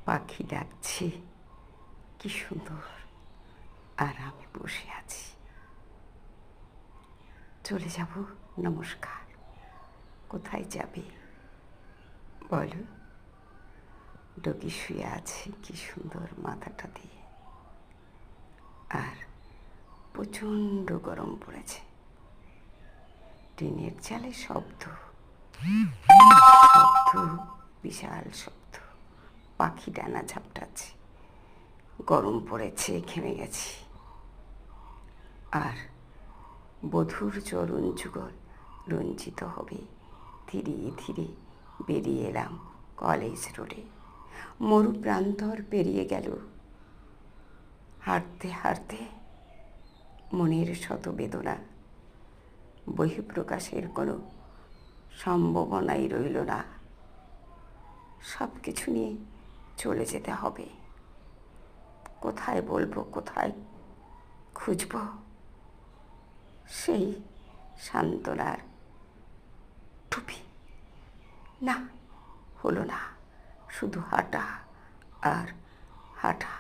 পাখি ডাকছে, কি সুন্দর। আর আমি বসে আছি। চলে যাব? নমস্কার। কোথায় যাবে বলো? ডগি শুয়ে আছে কি সুন্দর মাথাটা দিয়ে। আর প্রচণ্ড গরম পড়েছে। টিনের চালে শব্দ, বিশাল শব্দ। পাখি ডানা ঝাপটাচ্ছে। গরম পড়েছে, ঘেমে গেছি। আর বধূর চরণ যুগল রঞ্জিত হবে। ধীরে ধীরে বেরিয়ে এলাম কলেজ রোডে। মরু প্রান্তর পেরিয়ে গেল। হাঁটতে হাঁটতে মনের শত বেদনা, বহিঃপ্রকাশের কোনো সম্ভাবনাই রইল না। সব কিছু নিয়ে চলে যেতে হবে। কোথায় বলবো, কোথায় খুঁজব সেই সান্ত্বনার টুপি? না, হলো না। শুধু হাঁটা আর হাঁটা।